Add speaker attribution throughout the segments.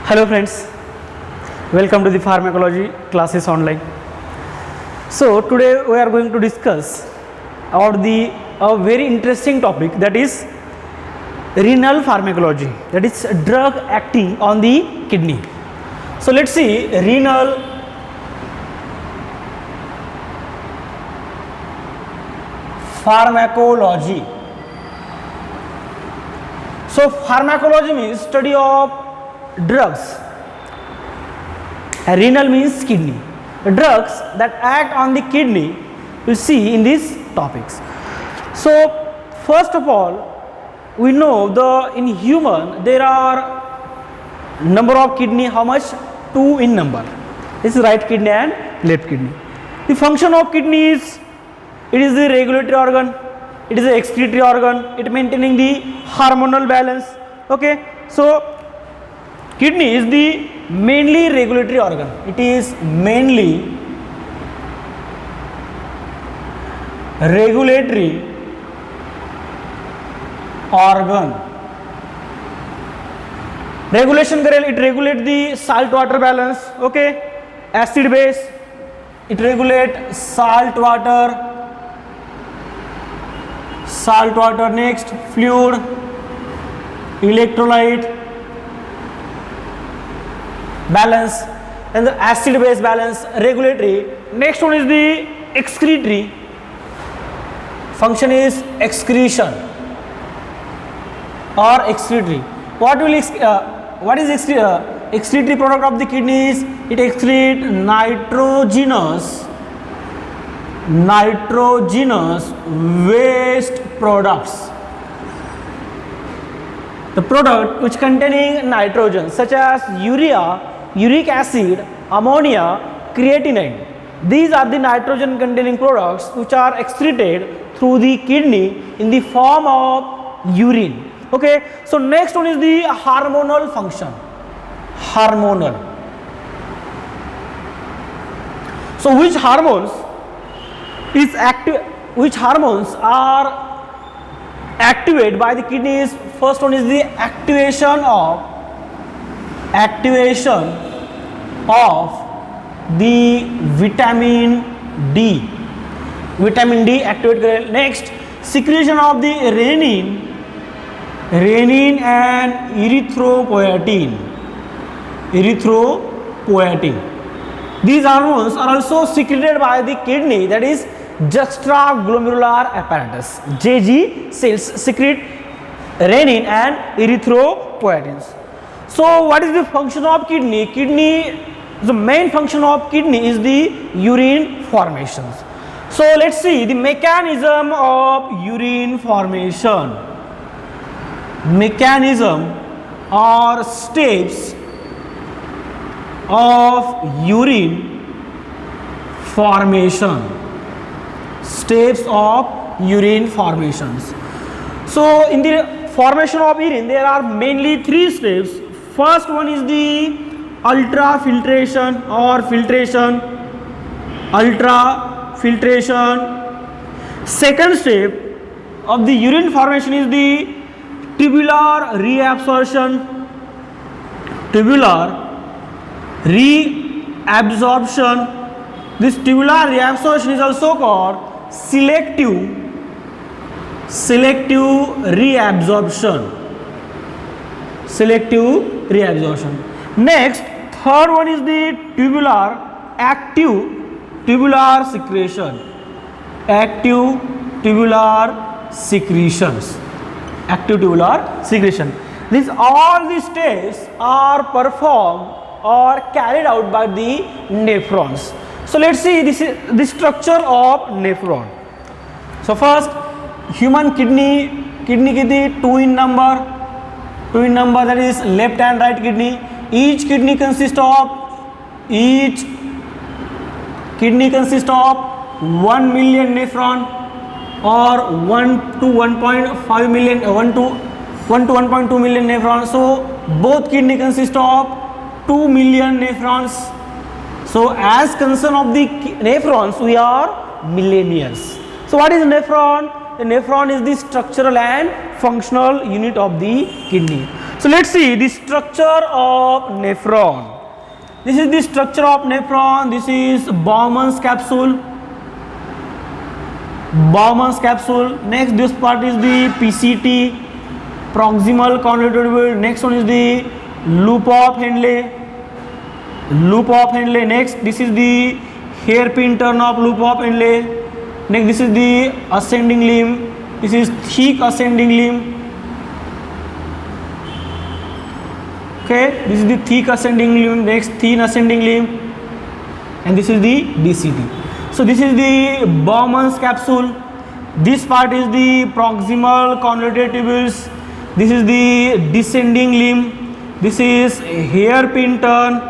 Speaker 1: Hello friends, welcome to the pharmacology classes online. So today we are going to discuss about a very interesting topic, that is renal pharmacology, that is drug acting on the kidney. So let's see renal pharmacology. So pharmacology means study of drugs, and renal means kidney. The drugs that act on the kidney we'll see in these topics. So first of all, we know in human there are number of kidney, how much? 2 in number. This is right kidney and left kidney. The function of kidney is, it is the regulatory organ, it is the excretory organ, it maintaining the hormonal balance. Okay, so kidney is the mainly regulatory organ. It is mainly regulatory organ. Regulation करेल, it regulate the salt water balance. Okay, acid base, it regulate salt water. Next fluid, electrolyte balance, and the acid base balance, regulatory. Next one is the excretory. Function is excretion or excretory. What is excretory product of the kidney? Is it excrete nitrogenous waste products. The product which containing nitrogen such as urea, uric acid, ammonia, creatinine. These are the nitrogen containing products which are excreted through the kidney in the form of urine. Okay, so next one is the hormonal function. Hormonal. So which hormones are activated by the kidneys? First one is the activation of the vitamin D. Vitamin D activated. Next, secretion of the renin and erythropoietin. These hormones are also secreted by the kidney, that is juxtaglomerular apparatus. JG cells secrete renin and erythropoietins. So what is the function of kidney? The main function of kidney is the urine formations. So let's see the mechanism of urine formation. Mechanism or steps of urine formation. Steps of urine formations. So in the formation of urine there are mainly 3 steps. First one is the ultrafiltration or filtration. Second step of the urine formation is the tubular reabsorption. This tubular reabsorption is also called selective reabsorption. Next, third one is the active tubular secretion. These all these steps are performed or carried out by the nephrons. So let's see the structure of nephron. So first, human kidney kidney 2 in number, that is left and right kidney. Each kidney consists of 1 million nephron or 1 to 1.5 million, 1 to 1.2 million nephrons. So both kidney consist of 2 million nephrons. So as concern of the nephrons, we are millennials. So what is nephron? The nephron is the structural and functional unit of the kidney. So let's see the structure of nephron. This is the structure of nephron. This is Bowman's capsule. Bowman's capsule. Next, this part is the PCT, proximal convoluted tubule. Next one is the loop of Henle. Loop of Henle. Next, this is the hairpin turn of loop of Henle. Next, this is the ascending limb. This is thick ascending limb. Okay, this is the thick ascending limb. Next, thin ascending limb, and this is the DCT. So this is the Bowman's capsule. This part is the proximal convoluted tubules. This is the descending limb. This is hairpin turn.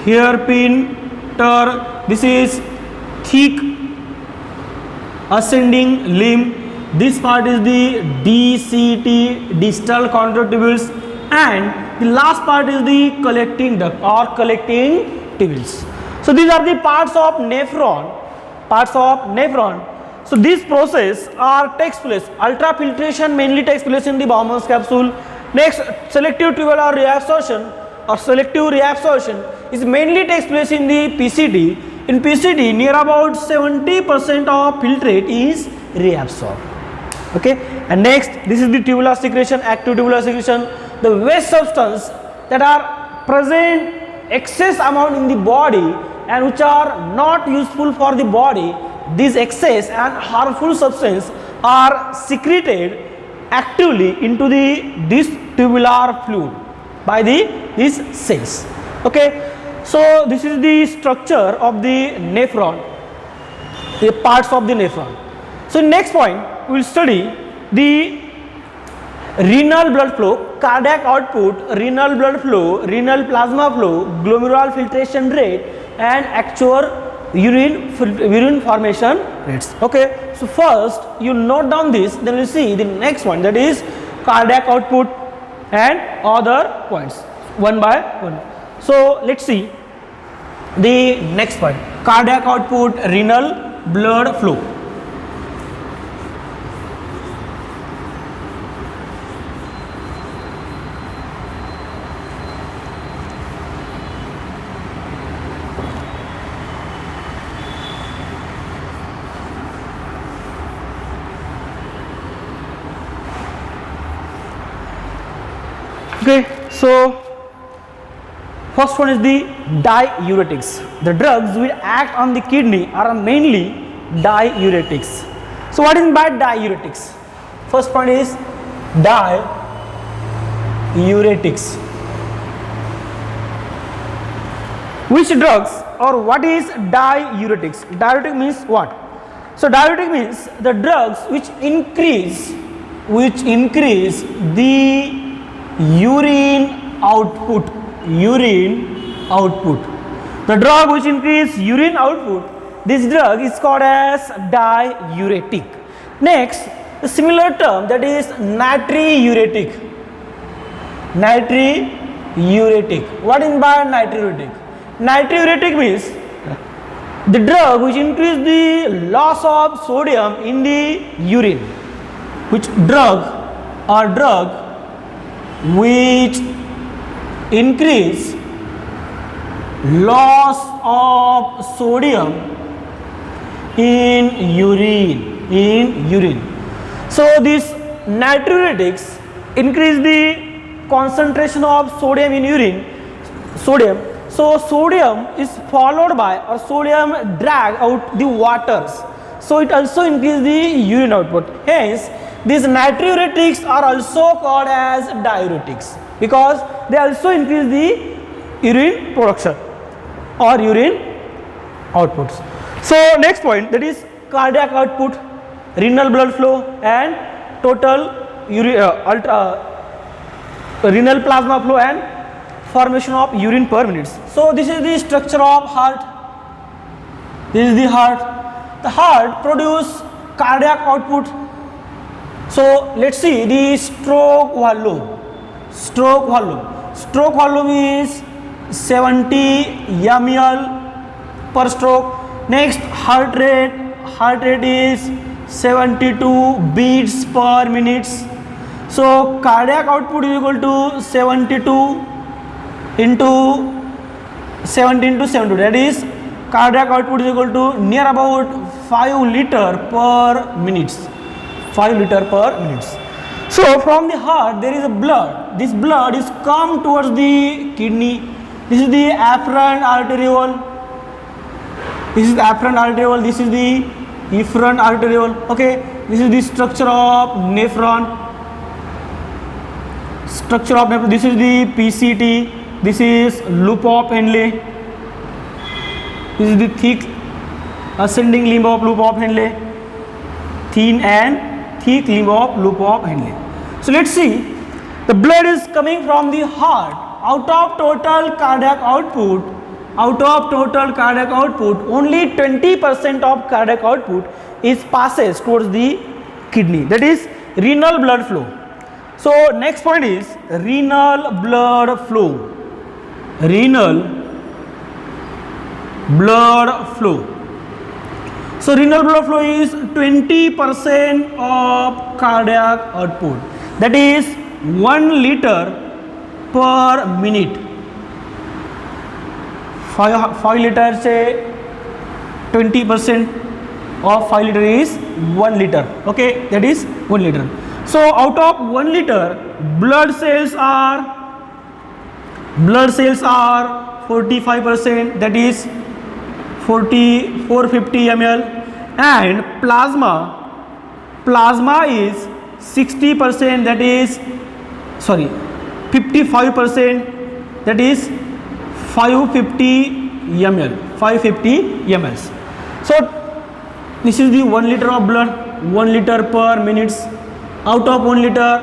Speaker 1: Hairpin turn. This is thick ascending limb. This part is the DCT, distal convoluted tubules, and the last part is the collecting duct or collecting tubules. So these are the parts of nephron. Parts of nephron. So this process takes place. Ultrafiltration mainly takes place in the Bowman's capsule. Next, selective tubular reabsorption or selective reabsorption is mainly takes place in the PCT. In PCT, near about 70% of filtrate is reabsorbed. Okay, and next, this is the tubular secretion, active tubular secretion. The waste substance that are present excess amount in the body and which are not useful for the body, these excess and harmful substances are secreted actively into this tubular fluid by these cells. Okay, so this is the structure of the nephron, the parts of the nephron. So next point we will study the renal blood flow, cardiac output, renal blood flow, renal plasma flow, glomerular filtration rate, and actual urine formation rates. Okay, so first you note down this, then you see the next one, that is cardiac output and other points one by one. So let's see the next point, cardiac output, renal blood flow. Okay, so first one is the diuretics. The drugs which act on the kidney are mainly diuretics. So what is by diuretics? First point is diuretics. Which drugs or what is diuretics? Diuretic means what? So diuretic means the drugs which increase the urine output. The drug which increase urine output, this drug is called as diuretic. Next, the similar term, that is natriuretic. What is by natriuretic? Natriuretic means the drug which increase the loss of sodium in the urine. Which drug which increase loss of sodium in urine. So these natriuretics increase the concentration of sodium in urine. So sodium is followed by, or sodium drag out the waters. So it also increases the urine output. Hence, these natriuretics are also called as diuretics because they also increase the urine production or urine outputs. So next point, that is cardiac output, renal blood flow, and total renal plasma flow and formation of urine per minute. So this is the structure of heart. This is the heart. The heart produces cardiac output. So let's see the stroke volume. Stroke volume is 70 ml per stroke. Next, heart rate is 72 beats per minute. So cardiac output is equal to 72 into 70 into 72, that is cardiac output is equal to near about 5 liter per minute. 5 liter per minute. So from the heart there is a blood. This blood is come towards the kidney. This is the afferent arteriole. This is the afferent arteriole. This is the efferent arteriole. Okay. This is the structure of nephron. Structure of nephron. This is the PCT. This is loop of Henle. This is the thick ascending limb of loop of Henle. Thin and thick limb of loop of Henle. So let's see. The blood is coming from the heart. Out of total cardiac output, only 20% of cardiac output is passes towards the kidney. That is renal blood flow. So next point is renal blood flow. Renal blood flow. So renal blood flow is 20% of cardiac output. That is 1 liter per minute. 5 liter से 20% of 5 liter is 1 liter. Okay, that is 1 liter. So out of 1 liter, blood cells are 45%, that is 450 ml, and plasma is 60%, that is 55%, that is 550 ml. So this is the 1 liter of blood, 1 liter per minute. Out of 1 liter,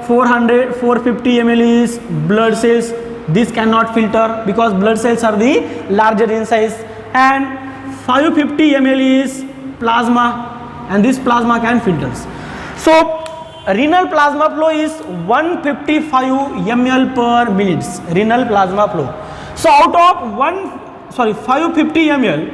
Speaker 1: 450 ml is blood cells. This cannot filter because blood cells are the larger in size, and 550 ml is plasma, and this plasma can filters. So renal plasma flow is 155 ml per minute. Renal plasma flow. So out of 550 ml,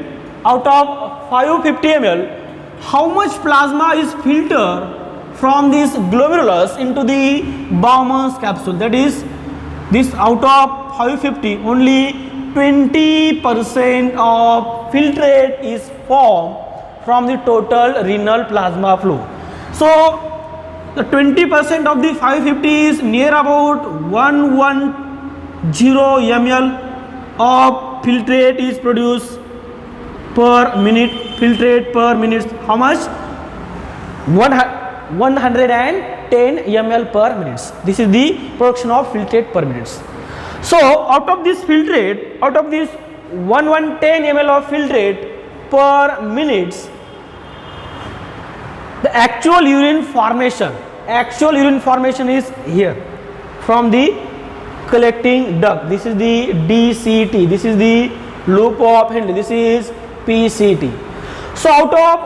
Speaker 1: how much plasma is filtered from this glomerulus into the Bowman's capsule? That is, this out of 550, only 20% of filtrate is formed from the total renal plasma flow. So the 20% of the 550 is near about 110 ml of filtrate is produced per minute. Filtrate per minute, how much? 110 ml per minute. This is the production of filtrate per minute. So out of this 110 ml of filtrate per minute, the actual urine formation is here from the collecting duct. This is the DCT, this is the loop of Henle, this is PCT. So out of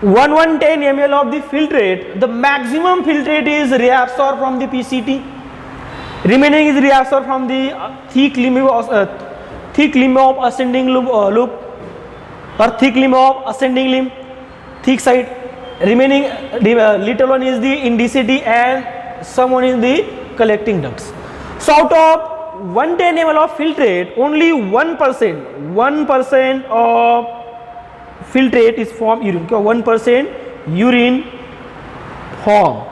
Speaker 1: 110 ml of the filtrate, the maximum filtrate is reabsorbed from the PCT. Remaining is reabsorbed from the thick limb of ascending loop or thick limb of ascending limb, thick side. Remaining little one is the in DCT and some one is the collecting ducts. So out of 110 ml of filtrate, only 1% of filtrate is formed urine. 1% urine form.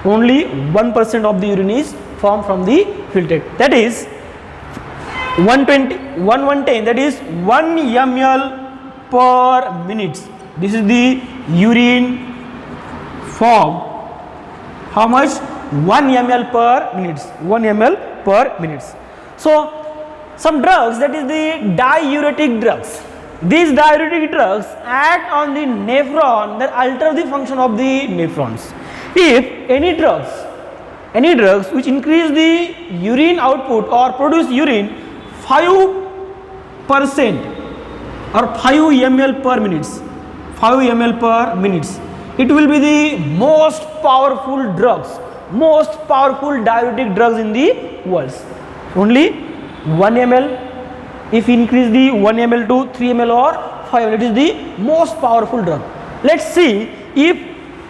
Speaker 1: Only 1% of the urine is formed from the filtrate. That is 110, that is 1 ml per minute. This is the urine form. How much? 1 ml per minute. 1 ml per minute. So some drugs, that is the diuretic drugs. These diuretic drugs act on the nephron that alter the function of the nephrons. If any drugs which increase the urine output or produce urine 5% or 5 ml per minute, it will be the most powerful diuretic drugs in the world. Only 1 ml, if increase the 1 ml to 3 ml or 5 ml, it is the most powerful drug. Let's see if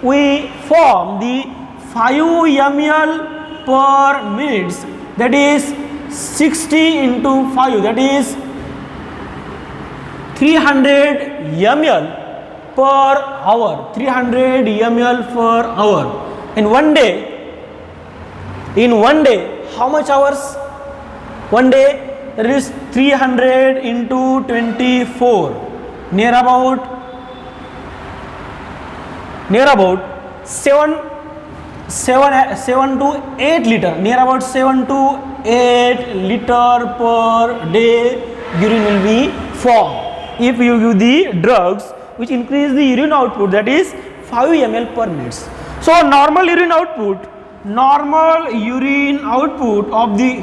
Speaker 1: we form the 5 ml per minutes, that is 60 into 5, that is 300 ml per hour, 300 ml per hour. In one day, how much hours? One day, that is 300 into 24, near about 7 to 8 liter, near about 7 to 8 liter per day urine will be formed if you give the drugs which increase the urine output, that is 5 ml per minute. So normal urine output of the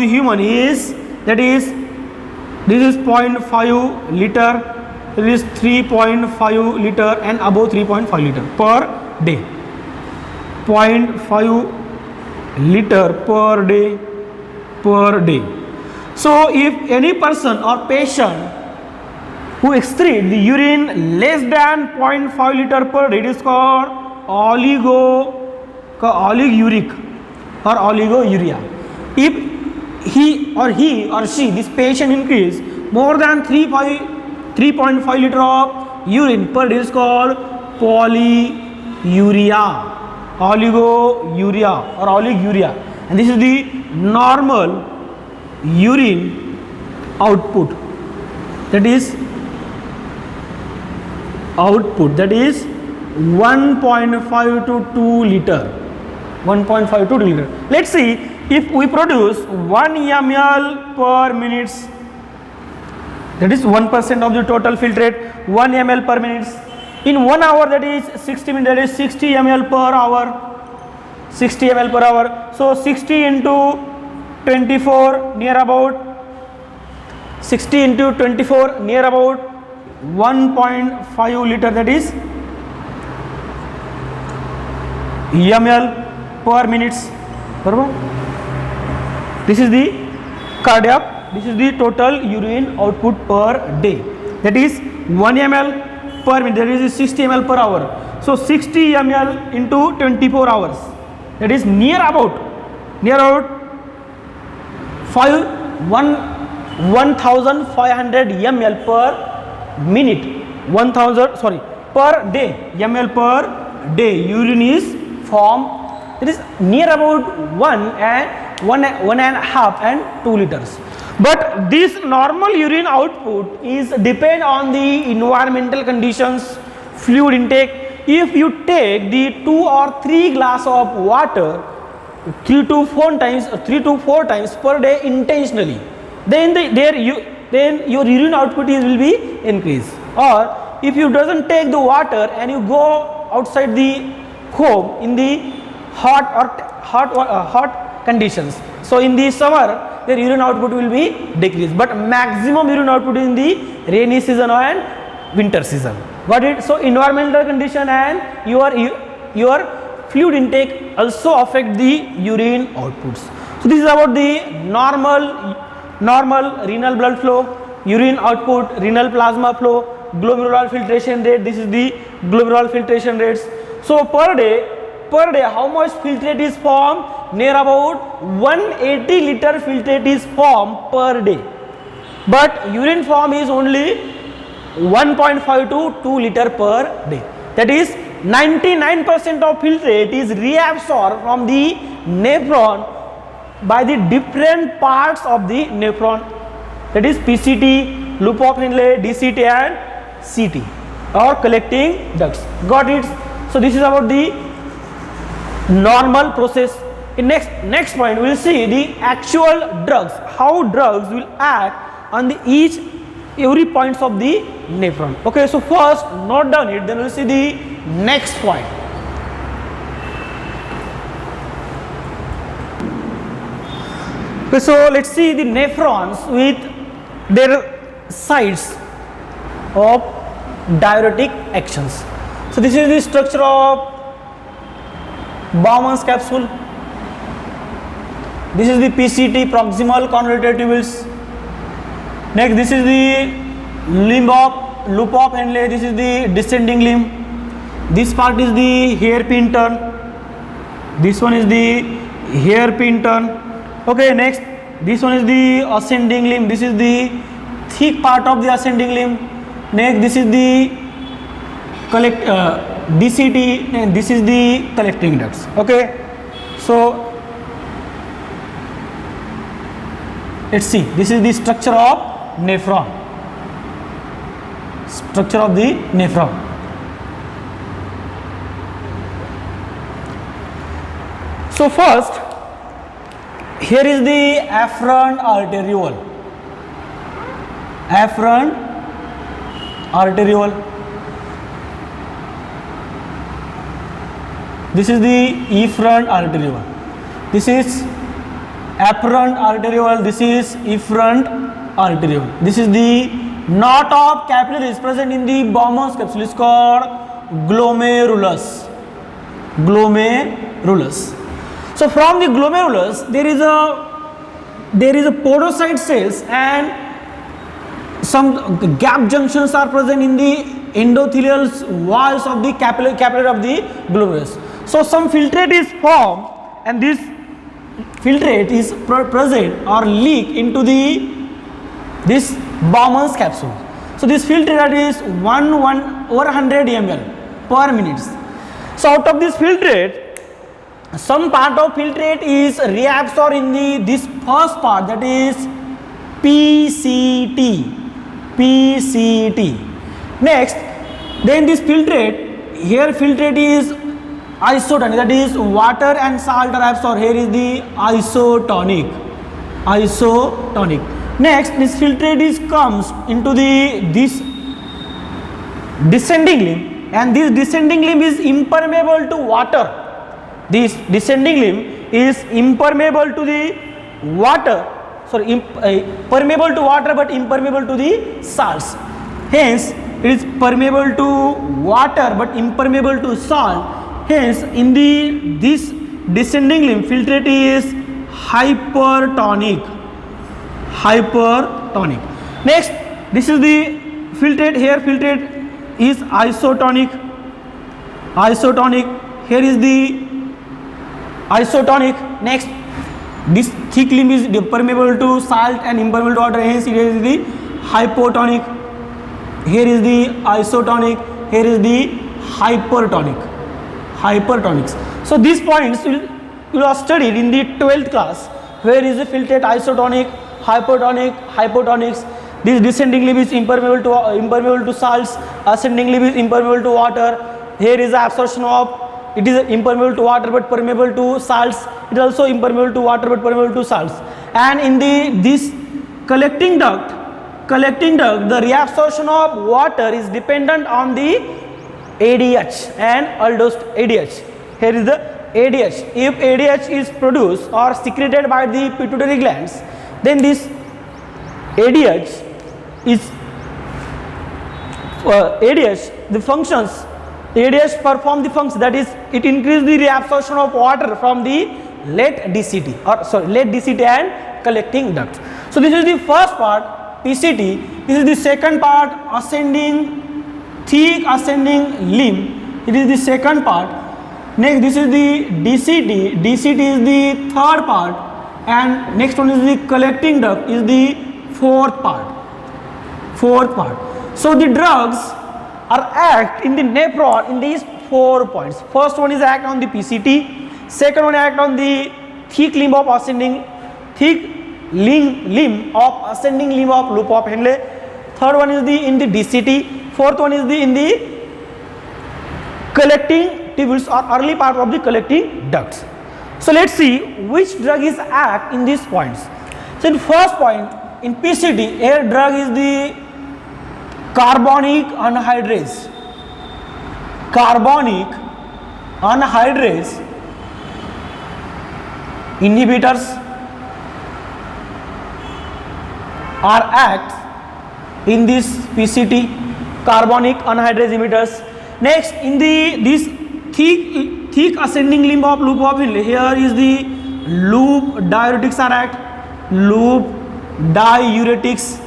Speaker 1: human, is, that is, this is 0.5 liter, this is 3.5 liter and above 3.5 liter per day, 0.5 liter per day. So if any person or patient who exceed the urine less than 0.5 liter per day, it is called oliguric or oliguria. If he or she, this patient, increase more than 3.5 liter of urine per day, is called oliguria, and this is the normal urine output, that is 1.5 to 2 liter. Let's see, if we produce 1 ml per minute, that is 1% of the total filtrate, 1 ml per minute. In 1 hour, that is 60 minutes, that is 60 ml per hour. So 60 into 24, near about 1.5 liter, that is ml per minutes. This is the cardiac, this is the total urine output per day, that is 1 ml per minute, that is 60 ml per hour. So 60 ml into 24 hours, that is near about 1500 ml per minute, per day, ml per day urine is formed. It is near about 1 and 1.5 and 2 liters. But this normal urine output is depend on the environmental conditions, fluid intake. If you take the 2 or 3 glass of water 3 to 4 times per day intentionally, then your urine output will be increased. Or if you doesn't take the water and you go outside the home in the hot conditions, so in the summer their urine output will be decreased, but maximum urine output in the rainy season and winter season. Got it? So environmental condition and your fluid intake also affect the urine outputs. So this is about the normal renal blood flow, urine output, renal plasma flow, glomerular filtration rate. This is the glomerular filtration rates. So per day how much filtrate is formed? Near about 180 liter filtrate is formed per day, but urine form is only 1.5 to 2 liter per day. That is 99% of filtrate is reabsorbed from the nephron by the different parts of the nephron, that is PCT, loop of Henle, DCT and CT, or collecting ducts. Got it? So this is about the normal process. In next point we will see the actual drugs, how drugs will act on the every points of the nephron. Okay, so first note down it, then we will see the next point. Okay, so let's see the nephrons with their sites of diuretic actions. So this is the structure of Bowman's capsule. This is the PCT, proximal convoluted tubules. Next, this is the limb of loop of Henle, this is the descending limb. This part is the hairpin turn. This one is the hairpin turn. Okay, next this one is the ascending limb. This is the thick part of the ascending limb. Next this is the DCT, and this is the collecting ducts. Okay, so let's see, this is the structure of nephron. Structure of the nephron. So first, here is the afferent arteriole. Afferent arteriole. This is the efferent arteriole. This is afferent arteriole. This is efferent arteriole. This is the knot of capillaries present in the Bowman's capsule. It's called glomerulus. Glomerulus. So from the glomerulus there is a podocyte cells, and some gap junctions are present in the endothelial walls of the capillary of the glomerulus. So some filtrate is formed, and this filtrate is present or leak into this Bowman's capsule. So this filtrate is 100 ml per minute. So out of this filtrate, some part of filtrate is reabsorbed in this first part, that is PCT. Next, then this filtrate, here filtrate is isotonic, that is water and salt are absorbed. Here is the isotonic. Next, this filtrate comes into this descending limb, and this descending limb is impermeable to water. This descending limb is impermeable to the water, permeable to water but impermeable to the salts. Hence, it is permeable to water but impermeable to salt. Hence, in this descending limb, filtrate is hypertonic. Next, this is the filtrate. Here, filtrate is isotonic. Here is the isotonic. Next, this thick limb is permeable to salt and impermeable to water. Hence, here is the hypotonic. Here is the isotonic. Here is the hypertonics. So these points you have studied in the 12th class. Where is the filtrate? Isotonic, hypotonics. This descending limb is impermeable to salts. Ascending limb is impermeable to water. Here is the absorption of, it is impermeable to water but permeable to salts. It is also impermeable to water but permeable to salts. And in this collecting duct, the reabsorption of water is dependent on the ADH and aldose ADH. Here is the ADH. If ADH is produced or secreted by the pituitary glands, then this ADH perform the function, that is, it increases the reabsorption of water from the late DCT and collecting duct. So this is the first part, PCT. This is the second part, thick ascending limb. It is the second part. Next, this is the DCT. DCT is the third part, and next one is the collecting duct, is the fourth part. So the drugs are act in the nephron in these 4 points. First one is act on the PCT. Second one act on the thick limb of ascending limb of loop of Henle. Third one is in the DCT. Fourth one is in the collecting tubules or early part of the collecting ducts. So let's see which drug is act in these points. So in first point, in PCT, air drug is the carbonic anhydrase. Inhibitors are act in this PCT. Carbonic anhydrase inhibitors. Next, in this thick ascending limb of loop of Henle, here is the loop diuretics are act. Loop diuretics.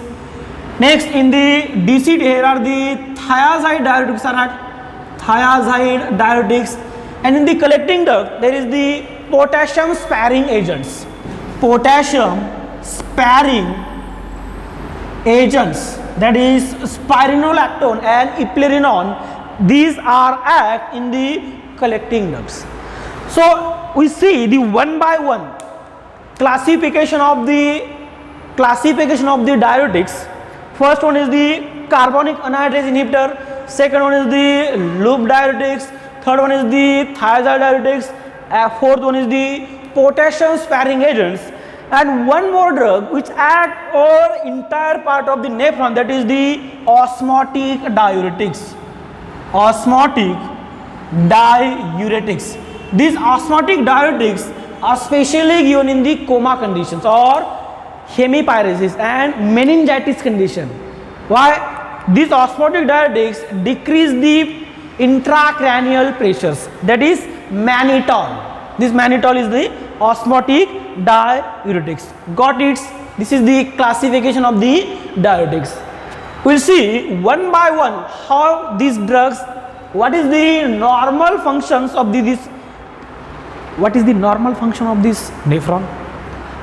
Speaker 1: Next, in the DCD, here are the thiazide diuretics are at thiazide diuretics, and in the collecting duct there is the potassium sparing agents. Potassium sparing agents, that is spironolactone and eplerenone. These are act in the collecting ducts. So we see the one by one classification of the diuretics. First one is the carbonic anhydrase inhibitor, second one is the loop diuretics, third one is the thiazide diuretics, fourth one is the potassium sparing agents, and one more drug which act over entire part of the nephron, that is the osmotic diuretics. Osmotic diuretics. These osmotic diuretics are specially given in the coma conditions or hemipyresis and meningitis condition. Why? These osmotic diuretics decrease the intracranial pressures, that is mannitol. This mannitol is the osmotic diuretics. Got it? This is the classification of the diuretics. We will see one by one how these drugs, what is the normal functions of what is the normal function of this nephron,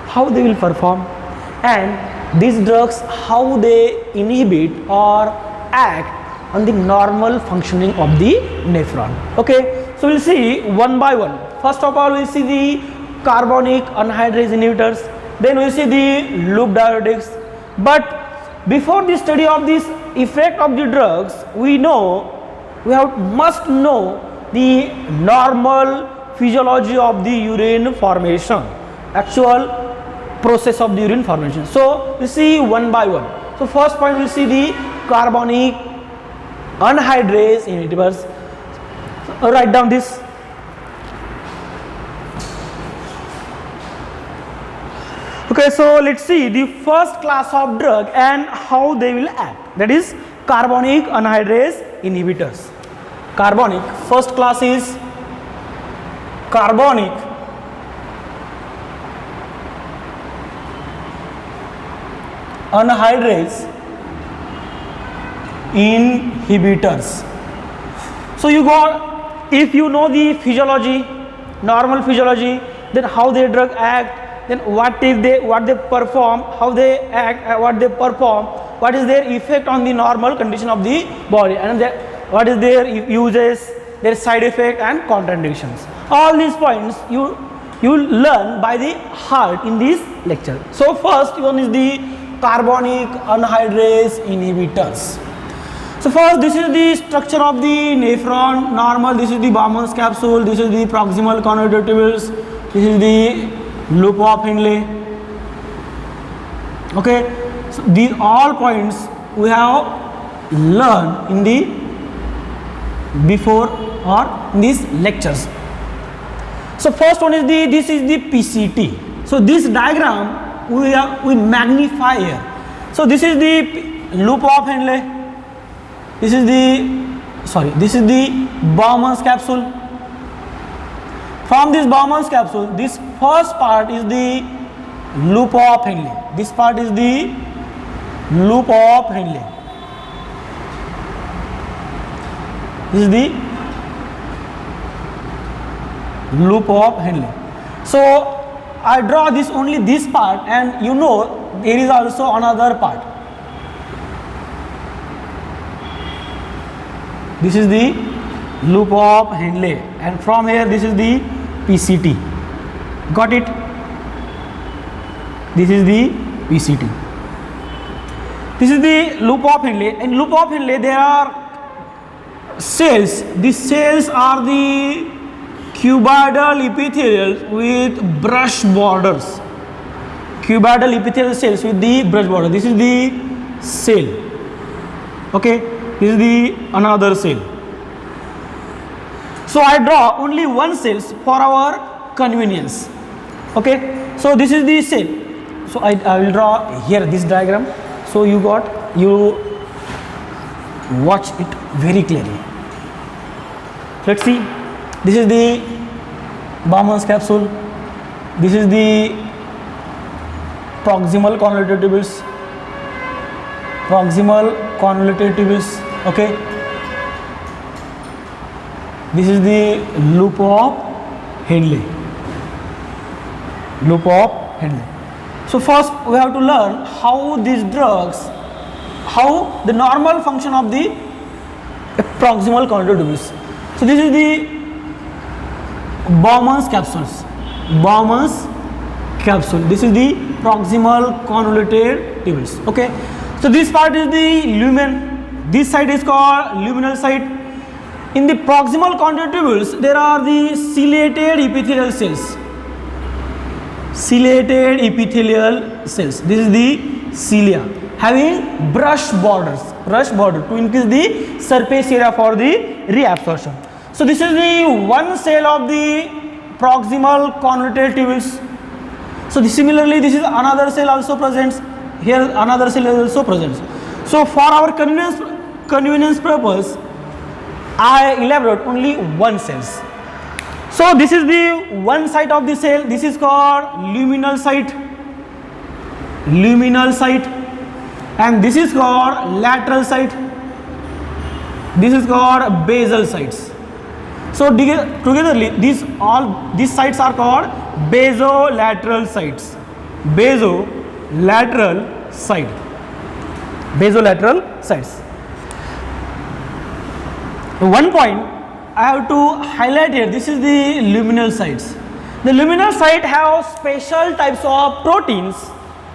Speaker 1: how they will perform, and these drugs how they inhibit or act on the normal functioning of the nephron. Okay, so we will see one by one. First of all, we will see the carbonic anhydrase inhibitors, then we will see the loop diuretics. But before the study of this effect of the drugs, we must know the normal physiology of the urine formation, actual process of the urine formation. So we see one by one. So first point, we see the carbonic anhydrase inhibitors. So write down this. Okay, so let's see the first class of drug and how they will act, that is carbonic anhydrase inhibitors. Carbonic, first class is carbonic anhydrase inhibitors. So you got, if you know the physiology, normal physiology, then how their drug act, then what they perform, how they act, what they perform, what is their effect on the normal condition of the body, and what is their uses, their side effect and contraindications. All these points you learn by the heart in this lecture. So first one is the carbonic anhydrase inhibitors. So first, this is the structure of the nephron, normal. This is the Bowman's capsule, this is the proximal convoluted tubules, this is the loop of Henle. Okay, so these all points we have learned in the before or in these lectures. So first one is this is the PCT. So this diagram we magnify here. So this is the loop of Henle. This is the Bowman's capsule. From this Bowman's capsule, this first part is the loop of Henle. This part is the loop of Henle. This is the loop of Henle. So I draw this only this part, and you know there is also another part. This is the loop of Henle, and from here this is the PCT. Got it? This is the PCT. This is the loop of Henle. In loop of Henle there are cells. These cells are the cuboidal epithelial with brush borders. Cuboidal epithelial cells with the brush border. This is the cell. Okay, this is the another cell. So I draw only one cell for our convenience. Okay, so this is the cell. So I will draw here this diagram. So you watch it very clearly. Let's see. This is the Bowman's capsule. This is the proximal convoluted tubules. proximal convoluted tubules. Okay, this is the loop of Henle. Loop of Henle. So first we have to learn how these drugs, how the normal function of the proximal convoluted tubules. So this is the Bowman's capsules. Bowman's capsule. This is the proximal convoluted tubules. Okay. So this part is the lumen. This side is called luminal side. In the proximal convoluted tubules, there are the ciliated epithelial cells. Ciliated epithelial cells. This is the cilia having brush borders. Brush border to increase the surface area for the reabsorption. So this is the one cell of the proximal convoluted tubules. So similarly, this is another cell also present. Here another cell is also present. So for our convenience purpose, I elaborate only one cells. So this is the one side of the cell. This is called luminal site. Luminal site, and this is called lateral site. This is called basal sites. So togetherly, these sites are called basolateral sites. Basolateral site. Basolateral sites. One point I have to highlight here. This is the luminal sites. The luminal site have special types of proteins.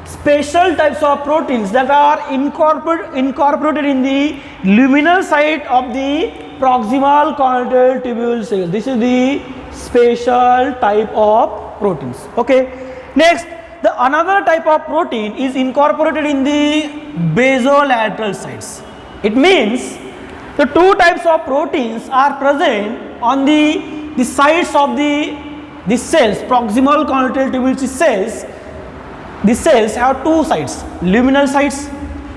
Speaker 1: Special types of proteins that are incorporated in the luminal site of the proximal convoluted tubule cells. This is the special type of proteins. Okay. Next, the another type of protein is incorporated in the basolateral sites. It means the two types of proteins are present on the sides of the cells, proximal convoluted tubule cells. The cells have two sides, luminal sites.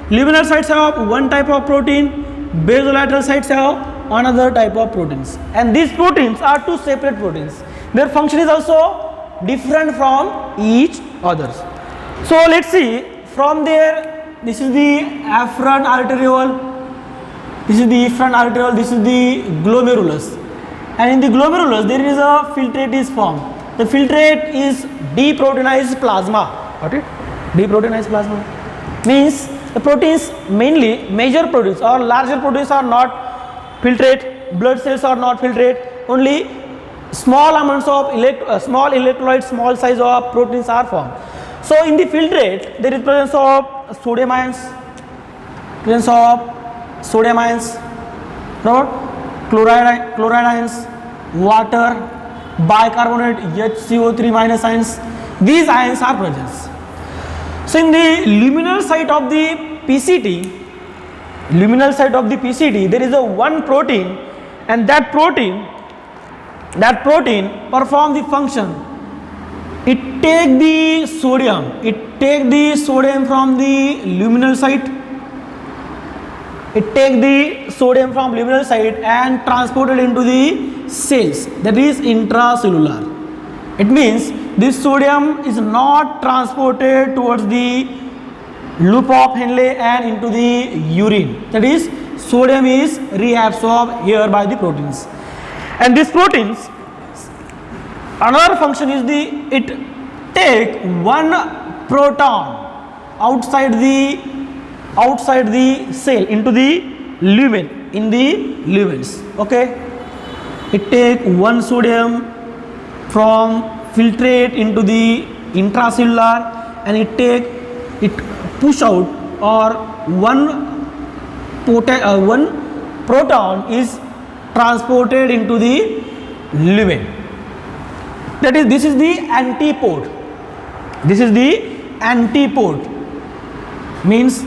Speaker 1: Luminal sites have one type of protein, basolateral sites have another type of proteins. And these proteins are two separate proteins. Their function is also different from each others. So let's see from there. This is the afferent arteriole. This is the efferent arteriole. This is the glomerulus. And in the glomerulus there is a filtrate is formed. The filtrate is deproteinized plasma. Got it? Deproteinized plasma means the proteins, mainly major proteins or larger proteins, are not filtrate. Blood cells are not filtrate. Only small amounts of small electrolytes, small size of proteins are formed. So in the filtrate there is presence of sodium ions, chloride ions, water, bicarbonate, HCO3 minus ions. These ions are present. So in the luminal site of the PCT, there is a one protein, and that protein perform the function. It take the sodium from the luminal site. It take the sodium from luminal site and transport it into the cells, that is intracellular. It means this sodium is not transported towards the loop of Henle and into the urine. That is, sodium is reabsorbed here by the proteins. And these proteins, another function is it take one proton outside the cell into the lumen, in the lumens. Okay, it take one sodium from filtrate into the intracellular, and it push out, or one proton is transported into the lumen. That is, this is the antipode. Means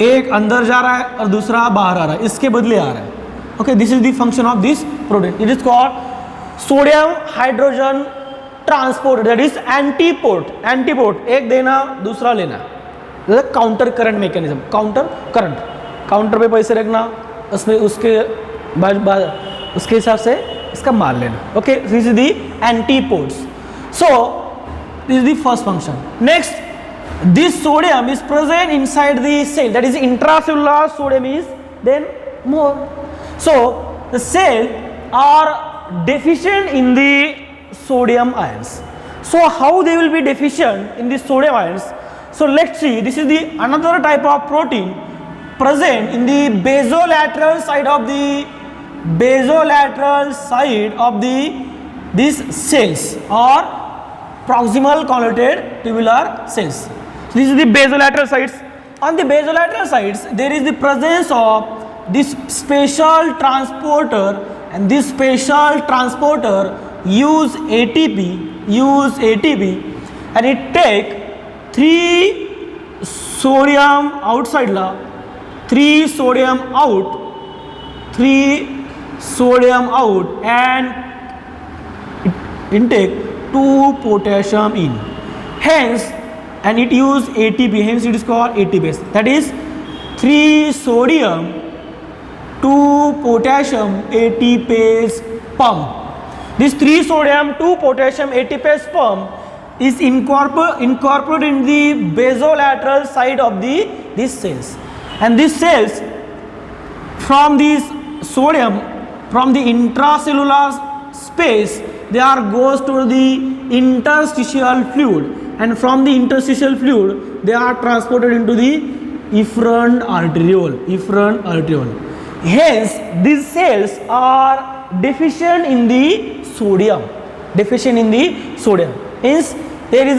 Speaker 1: एक अंदर जा रहा है और दूसरा बाहर आ रहा है, इसके बदले आ रहा है. Okay, this is the function of this protein. It is called sodium hydrogen transport. That is antipode. एक देना दूसरा लेना. Counter current mechanism. काउंटर पे पैसे रखना, उसमें उसके हिसाब से इसका मार लेना. Okay, this is the antipodes. So this is the first function. Next, this sodium is present inside the cell, that is intracellular sodium is then more. So the cell are deficient in the sodium ions. So how they will be deficient in the sodium ions? So let's see, this is the another type of protein present in the basolateral side of these cells or proximal convoluted tubular cells. So this is the basolateral sides. On the basolateral sides there is the presence of this special transporter, and this special transporter use ATP and it take 3 sodium outside la, 3 sodium out and intake 2 potassium in, hence, and it use ATP, hence it is called ATPase, that is 3 sodium 2 potassium ATPase pump. This 3 sodium 2 potassium ATPase pump is incorporated in the basolateral side of these cells, and these cells from this sodium from the intracellular space they are goes to the interstitial fluid, and from the interstitial fluid they are transported into the efferent arteriole. Hence these cells are deficient in the sodium. Hence there is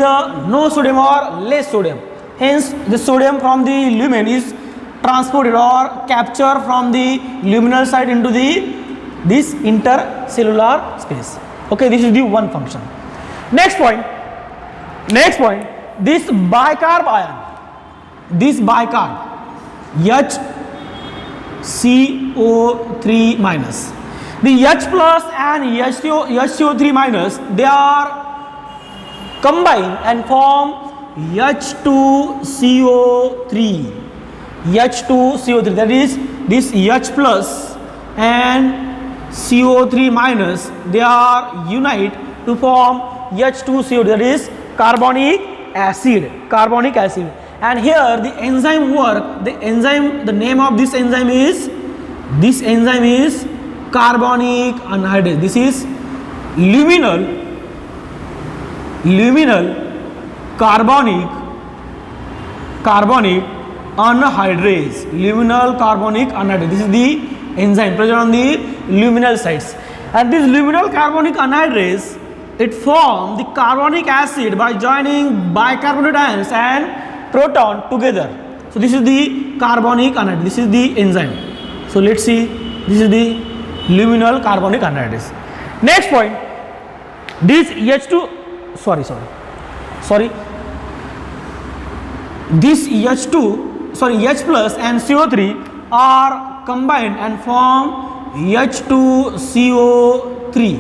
Speaker 1: no sodium or less sodium. Hence the sodium from the lumen is transported or captured from the luminal side into this intercellular space. Okay, this is the one function. Next point, this bicarb ion, HCO3 minus, the H plus and HCO3 minus, they are combined and form H2CO3, that is this H plus and CO3 minus, they are unite to form H2CO, that is carbonic acid, and here the enzyme work, the name of this enzyme is carbonic anhydrase. This is luminal carbonic anhydrase, this is the enzyme present on the luminal sites, and this luminal carbonic anhydrase, it forms the carbonic acid by joining bicarbonate ions and proton together. So this is the carbonic anhydrase, this is the enzyme. So let's see, this is the luminal carbonic anhydrase. Next point, this H plus and CO3 are combined and form H2CO3,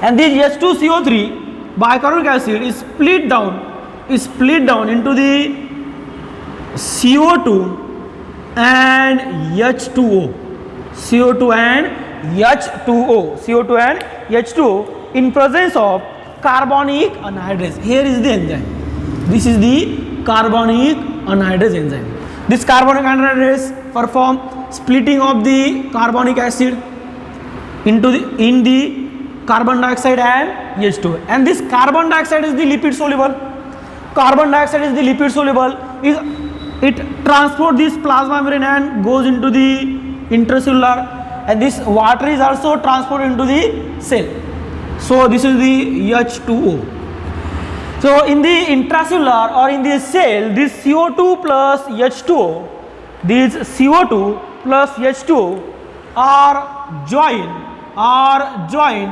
Speaker 1: and this H2CO3 bicarbonic acid is split down into the CO2 and H2O, in presence of carbonic anhydrase. Here is the enzyme. This is the carbonic anhydrase enzyme. This carbonic anhydrase perform splitting of the carbonic acid in the carbon dioxide and H2O, and this carbon dioxide is the lipid soluble. It transport this plasma membrane and goes into the intracellular, and this water is also transported into the cell. So this is the H2O. So in the intracellular or in the cell, this CO2 plus H2O, these CO2 plus H2O are joined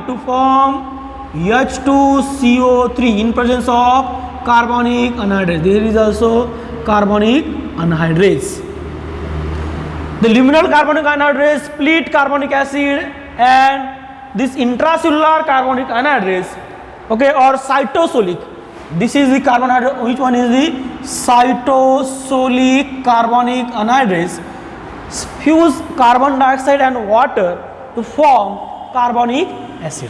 Speaker 1: to form H2CO3 in presence of carbonic anhydrase. There is also carbonic anhydrase. The luminal carbonic anhydrase split carbonic acid, and this intracellular carbonic anhydrase, okay, or cytosolic. This is the carbon anhydrase. Which one is the cytosolic carbonic anhydrase? Fuse carbon dioxide and water to form carbonic acid.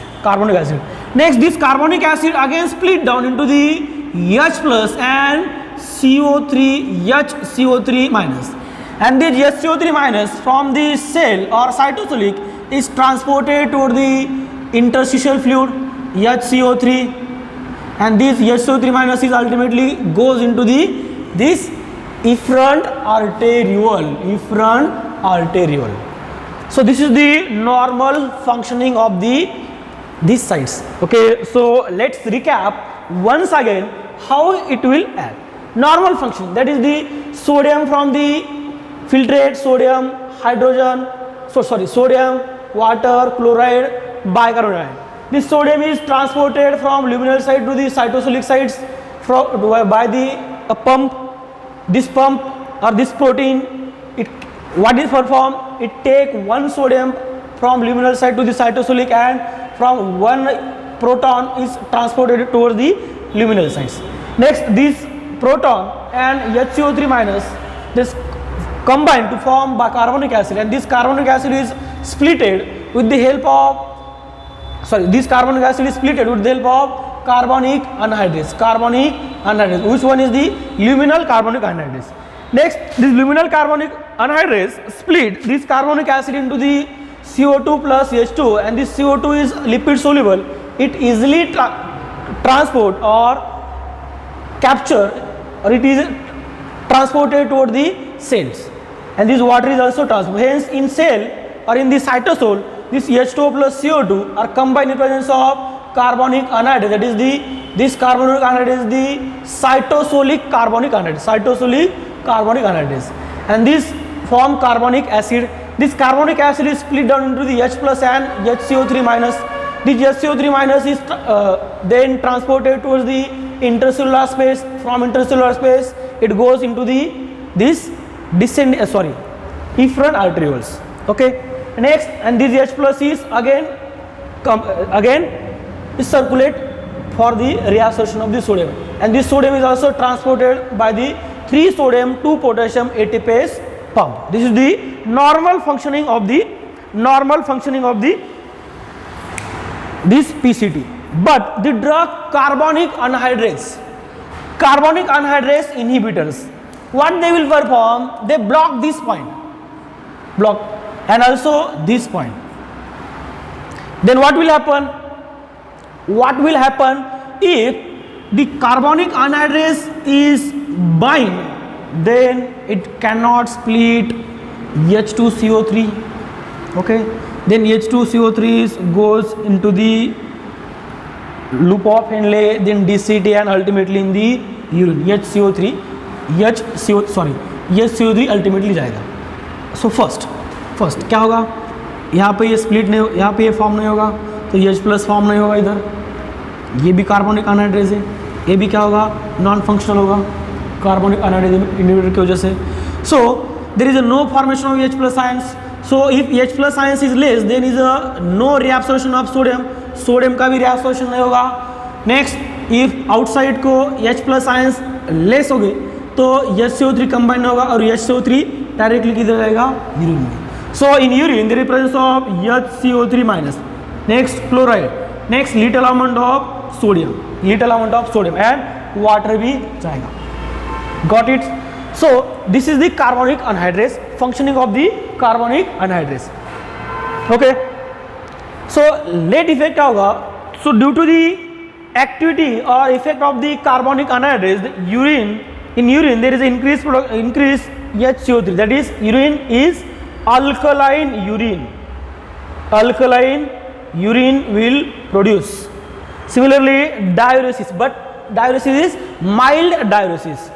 Speaker 1: Next, this carbonic acid again split down into the H plus and CO3 HCO3 minus, and this HCO3 minus from the cell or cytosolic is transported toward the interstitial fluid HCO3, and this HCO3 minus is ultimately goes into this efferent arteriole. So this is the normal functioning of these sites. Okay, so let's recap once again how it will act. Normal function, that is the sodium from the filtrate, sodium, hydrogen, sodium, water, chloride, bicarbonate. This sodium is transported from luminal site to the cytosolic sites by the pump. This pump or this protein, what is performed? It take one sodium from luminal site to the cytosolic, and from one proton is transported towards the luminal sites. Next, this proton and HCO3 minus this combine to form bicarbonic acid, and this carbonic acid is splitted with the help of this carbonic acid is splitted with the help of carbonic anhydrase. Which one is the luminal carbonic anhydrase? Next, this luminal carbonic anhydrase split this carbonic acid into the CO2 plus H2, and this CO2 is lipid soluble. It easily transport or capture, or it is transported toward the cells, and this water is also transported. Hence, in cell or in the cytosol, this H2O plus CO2 are combined in presence of carbonic anhydrase. That is this carbonic anhydrase is the cytosolic carbonic anhydrase, and this form carbonic acid. This carbonic acid is split down into the H plus and HCO3 minus. This HCO3 minus is then transported towards the intercellular space. From intercellular space, it goes into this efferent arterioles. Okay. Next, and this H plus is again is circulate for the reabsorption of the sodium, and this sodium is also transported by the 3 sodium 2 potassium ATPase pump. This is the normal functioning of this PCT. But the drug carbonic anhydrase inhibitors, what they will perform? They block this point, and also this point. Then what will happen? If the carbonic anhydrase is bind, then it cannot split H2CO3. Okay, then H2CO3 goes into the loop of Henle, then DCT, and ultimately in the urine HCO3 ultimately जाएगा. So first क्या होगा? यहाँ पे ये split नहीं, यहाँ पे ये फॉर्म नहीं होगा, तो H प्लस फॉर्म नहीं होगा इधर. ये भी कार्बोनिक अनहाइड्रेज है, ये भी क्या होगा? नॉन फंक्शनल होगा कार्बोनिक अनहाइड्रेज इनहिबिटर की वजह से. So there is a no formation of H plus ions. So if H plus ions is less, then is a no reabsorption of sodium का भी रिएब्सॉर्प्शन नहीं होगा. नेक्स्ट, इफ आउटसाइड को H plus ions less हो गए तो HCO3 combine होगा, और HCO3 डायरेक्टली किधर जाएगा? यूरिन में. So in urine there is presence of HCO3 minus. Next, chloride. Next, little amount of sodium, and water भी जाएगा. Got it? So this is the carbonic anhydrase, functioning of the carbonic anhydrase. Okay. So late effect क्या होगा? So due to the activity or effect of the carbonic anhydrase, in urine there is an increased HCO3. That is, urine is alkaline urine will produce. Similarly, diuresis, but diuresis is mild diuresis.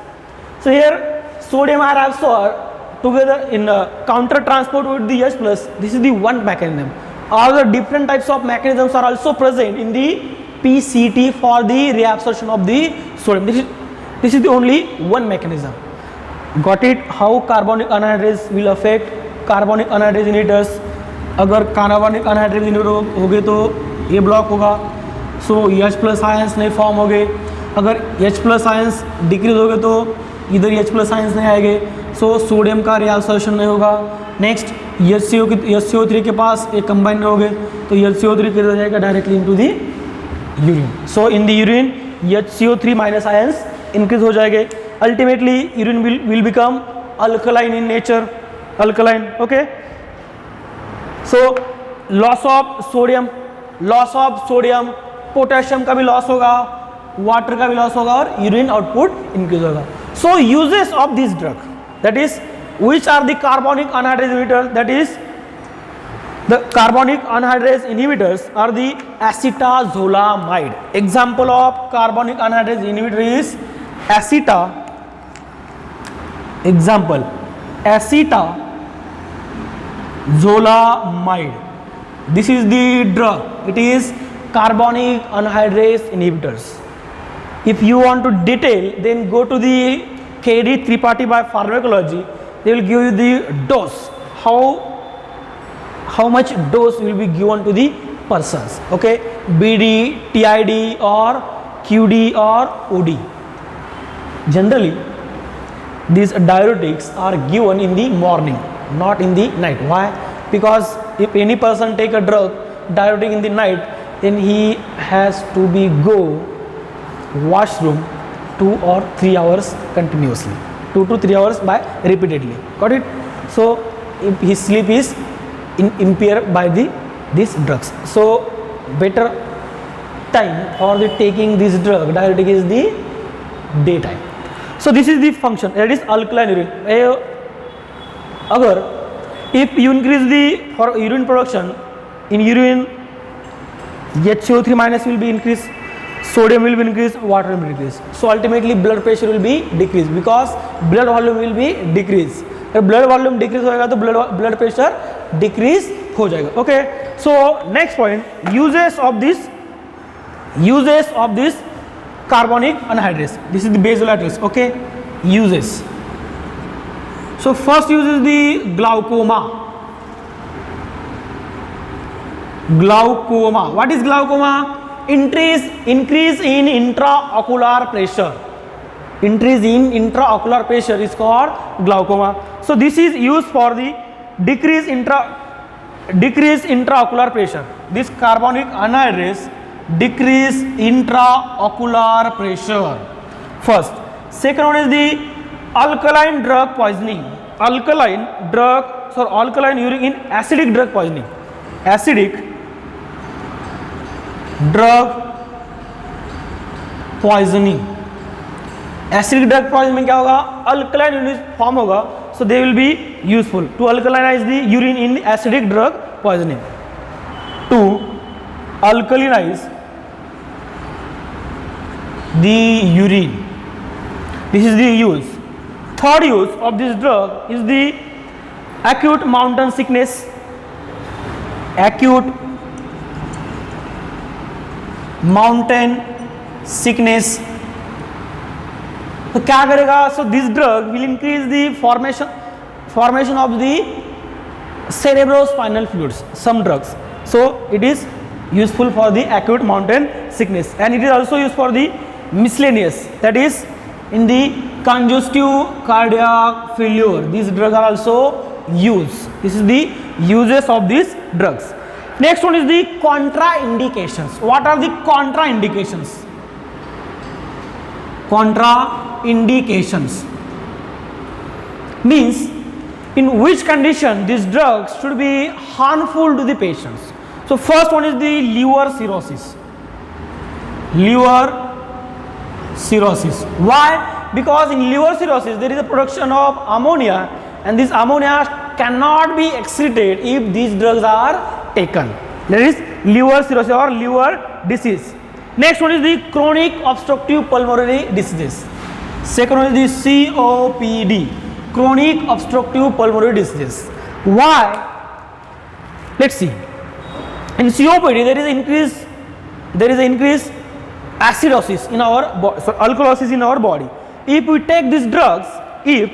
Speaker 1: So here sodium are also together in counter transport with the H plus. This is the one mechanism. All the different types of mechanisms are also present in the PCT for the reabsorption of the sodium. This is the only one mechanism. Got it? How carbonic anhydrase will affect carbonic anhydrase inhibitors. अगर carbonic anhydrase inhibitor हो गए तो ये block होगा. सो H plus ions नहीं form हो गए. अगर H प्लस आयंस डिक्रीज हो गए तो इधर H प्लस आयंस नहीं आएंगे. सो सोडियम का रिएब्सॉर्प्शन नहीं होगा. नेक्स्ट, HCO3 के पास ये कंबाइन हो गए तो HCO3 किधर जाएगा? Directly into the urine. So in the urine HCO3 minus ions increase हो जाएंगे. Ultimately urine will become alkaline in nature, alkaline. Okay, so loss of sodium, potassium का भी लॉस होगा, वाटर का भी लॉस होगा और यूरिन आउटपुट इंक्रीज होगा. So uses of this drug, that is which are the carbonic anhydrase inhibitors, that is the carbonic anhydrase inhibitors are the acetazolamide. Example of carbonic anhydrase inhibitor is acetazolamide. This is the drug, it is carbonic anhydrase inhibitors. If you want to detail, then go to the KD Tripathi by Pharmacology. They will give you the dose, how much dose will be given to the persons. Okay, BD, TID or QD or OD. Generally these diuretics are given in the morning, not in the night. Why? Because if any person take a drug diuretic in the night, then he has to be go washroom 2 or 3 hours continuously, 2 to 3 hours by repeatedly. Got it? So if his sleep is impaired by these drugs. So better time for the taking this drug diuretic is the daytime. So this is the function, that is alkaline urine. Agar if you increase the for urine production, in urine HCO3 minus will be increased, sodium will be increased, water will be increased. So ultimately blood pressure will be decreased because blood volume will be decreased. If blood volume decrease होगा तो blood pressure decrease हो जाएगा. Okay, so next point, uses of this carbonic anhydrase. This is the basal address. Okay, uses. So first use is the glaucoma. What is glaucoma? Increase in intraocular pressure. Increase in intraocular pressure is called glaucoma. So this is used for the decrease intraocular pressure. This carbonic anhydrase decrease intraocular pressure. First. Second one is the alkaline drug poisoning. Alkaline urine in acidic drug poisoning. Acidic drug poisoning में क्या होगा? Alkaline unit form होगा, so they will be useful to alkalinize the urine in acidic drug poisoning. To alkalinize the urine, this is the use. Third use of this drug is the acute mountain sickness. Acute mountain sickness. तो क्या करेगा? So this drug will increase the formation of the cerebrospinal fluids, some drugs. So it is useful for the acute mountain sickness, and it is also used for the miscellaneous, that is in the congestive cardiac failure. These drugs are also used. This is the uses of these drugs. Next one is the contraindications. What are the contraindications? Contraindications means in which condition these drugs should be harmful to the patients. So first one is the liver cirrhosis. Why? Because in liver cirrhosis there is a production of ammonia, and this ammonia cannot be excreted if these drugs are taken. That is liver cirrhosis or liver disease. Next one is the chronic obstructive pulmonary diseases. Second one is the COPD, chronic obstructive pulmonary diseases. Why? Let's see. In COPD there is increased acidosis in our body, so alkalosis in our body. If we take these drugs, if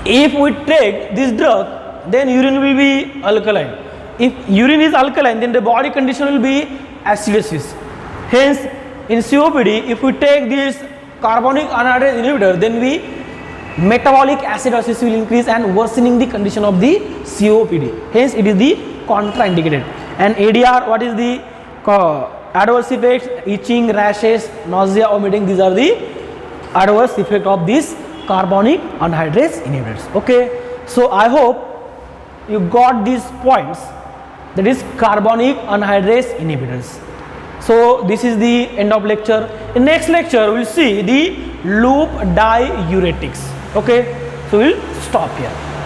Speaker 1: we take this drug, then urine will be alkaline. If urine is alkaline, then the body condition will be acidosis. Hence, in COPD, if we take this carbonic anhydrase inhibitor, then metabolic acidosis will increase and worsening the condition of the COPD. Hence, it is the contraindicated. And ADR, what is the adverse effects, itching, rashes, nausea, vomiting, these are the adverse effect of these carbonic anhydrase inhibitors. Okay, so I hope you got these points, that is carbonic anhydrase inhibitors. So this is the end of lecture. In next lecture we will see the loop diuretics. Okay, so we will stop here.